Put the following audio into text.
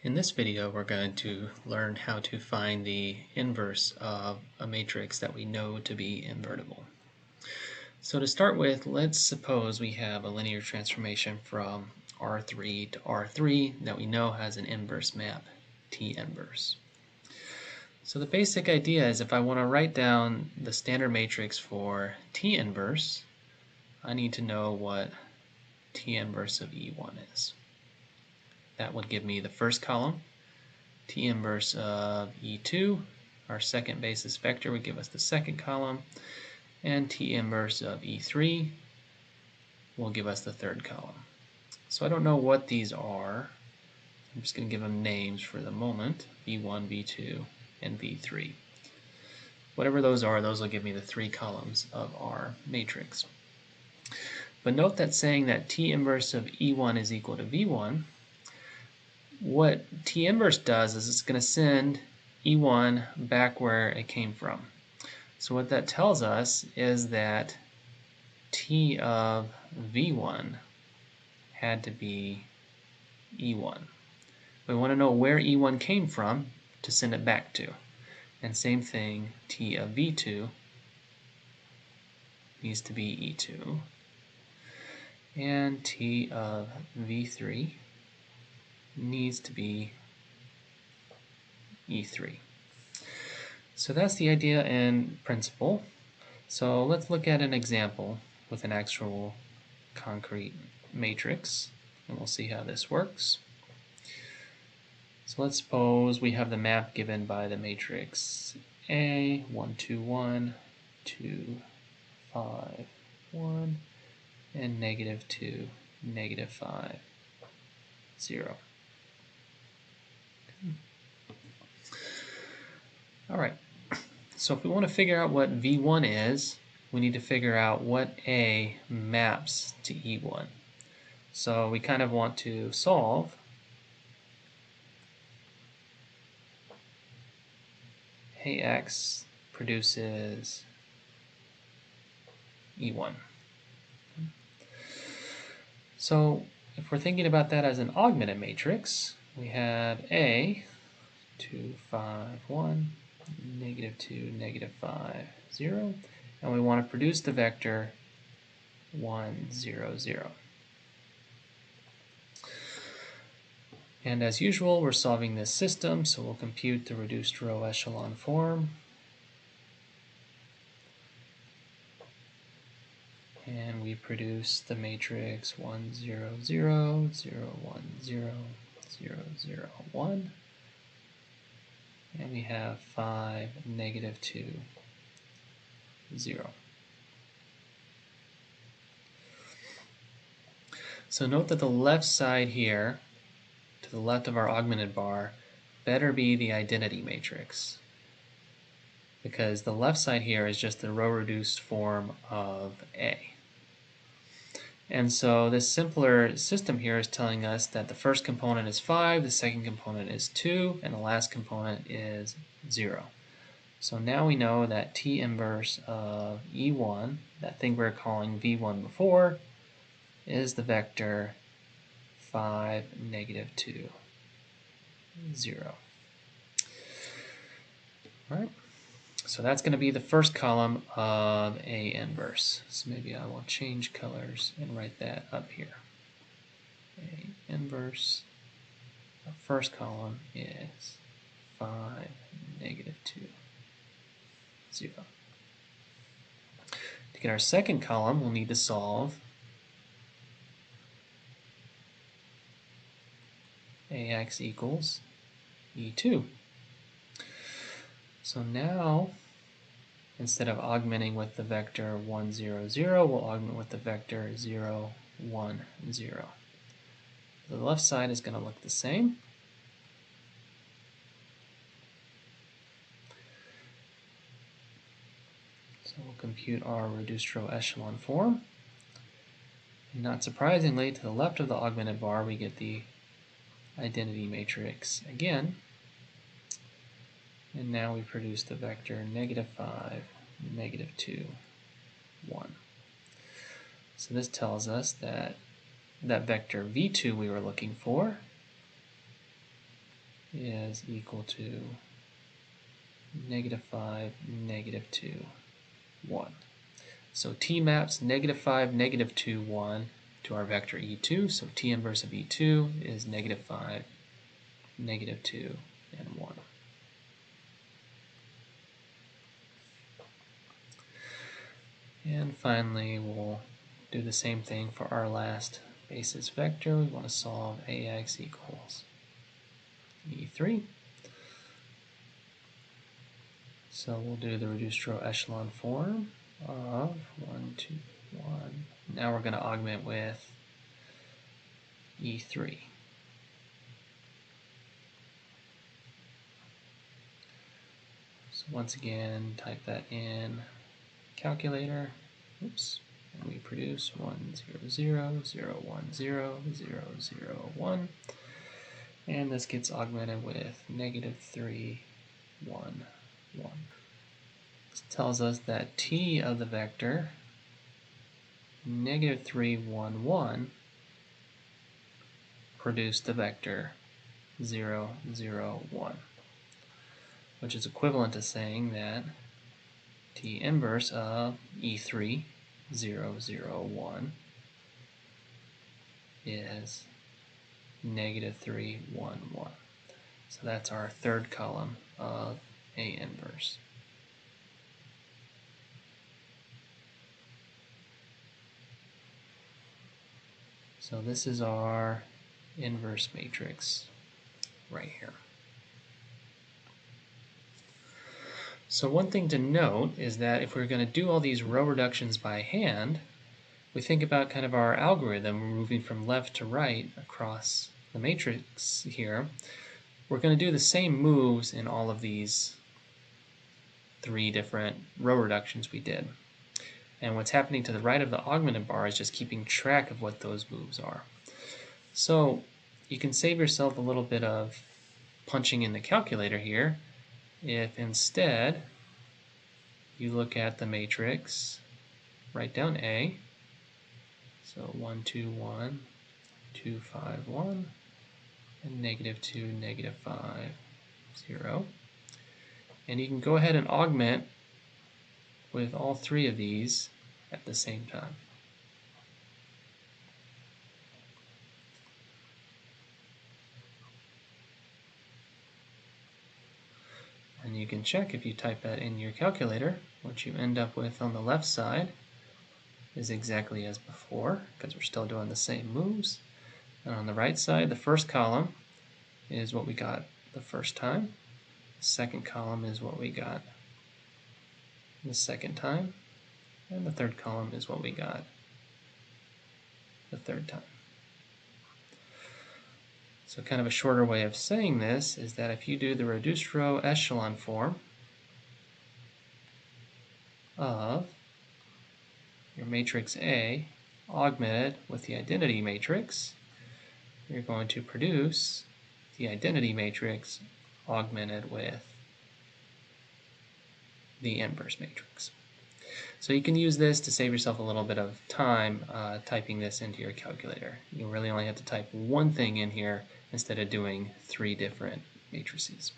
In this video, we're going to learn how to find the inverse of a matrix that we know to be invertible. So to start with, let's suppose we have a linear transformation from R3 to R3 that we know has an inverse map, T inverse. So the basic idea is if I want to write down the standard matrix for T inverse, I need to know what T inverse of E1 is. That would give me the first column. T inverse of E2, our second basis vector, would give us the second column, and T inverse of E3 will give us the third column. So I don't know what these are. I'm just going to give them names for the moment, V1, V2, and V3. Whatever those are, those will give me the three columns of our matrix. But note that saying that T inverse of E1 is equal to V1, what T inverse does is it's going to send E1 back where it came from. So what that tells us is that T of V1 had to be E1. We want to know where E1 came from to send it back to. And same thing, T of V2 needs to be E2. And T of V3 needs to be E3. So that's the idea in principle. So let's look at an example with an actual concrete matrix, and we'll see how this works. So let's suppose we have the map given by the matrix A, 1, 2, 1, 2, 5, 1, and negative 2, negative 5, 0. All right, so if we want to figure out what V1 is, we need to figure out what A maps to E1. So we kind of want to solve AX produces E1. So if we're thinking about that as an augmented matrix, we have A, 2, 5, 1, negative 2, negative 5, 0, and we want to produce the vector 1, 0, 0. And as usual, we're solving this system, so we'll compute the reduced row echelon form. And we produce the matrix 1, 0, 0, 0, 1, 0, 0, 0, 1. And we have 5, negative 2, 0. So note that the left side here, to the left of our augmented bar, better be the identity matrix, because the left side here is just the row reduced form of A. And so this simpler system here is telling us that the first component is 5, the second component is 2, and the last component is 0. So now we know that T inverse of E1, that thing we were calling V1 before, is the vector 5, negative 2, 0. All right. So that's going to be the first column of A inverse. So maybe I will change colors and write that up here. A inverse, the first column is 5, negative 2, 0. To get our second column, we'll need to solve AX equals E2. So now, instead of augmenting with the vector 1, 0, 0, we'll augment with the vector 0, 1, 0. The left side is going to look the same. So we'll compute our reduced row echelon form. And not surprisingly, to the left of the augmented bar, we get the identity matrix again. And now we produce the vector negative 5, negative 2, 1. So this tells us that that vector V2 we were looking for is equal to -5, -2, 1. So T maps -5, -2, 1 to our vector E2. So T inverse of E2 is -5, -2, and 1. And finally, we'll do the same thing for our last basis vector. We want to solve AX equals E3. So we'll do the reduced row echelon form of 1, 2, 1. Now we're going to augment with E3. So once again, type that in calculator. Oops. And we produce 1, 0, 0, 0, 1, 0, 0, 0, 1. And this gets augmented with -3, 1, 1. This tells us that T of the vector -3, 1, 1 produced the vector 0, 0, 1, which is equivalent to saying that T inverse of E3, 0, 0, 1 is -3, 1, 1. So that's our third column of A inverse. So this is our inverse matrix right here. So one thing to note is that if we're going to do all these row reductions by hand, we think about kind of our algorithm. We're moving from left to right across the matrix here. We're going to do the same moves in all of these 3 different row reductions we did. And what's happening to the right of the augmented bar is just keeping track of what those moves are. So you can save yourself a little bit of punching in the calculator here if instead you look at the matrix, write down A, so 1, 2, 1, 2, 5, 1, and -2, -5, 0. And you can go ahead and augment with all 3 of these at the same time. And you can check if you type that in your calculator, what you end up with on the left side is exactly as before, because we're still doing the same moves. And on the right side, the first column is what we got the first time. The second column is what we got the second time. And the third column is what we got the third time. So kind of a shorter way of saying this is that if you do the reduced row echelon form of your matrix A augmented with the identity matrix, you're going to produce the identity matrix augmented with the inverse matrix. So you can use this to save yourself a little bit of time typing this into your calculator. You really only have to type one thing in here instead of doing 3 different matrices.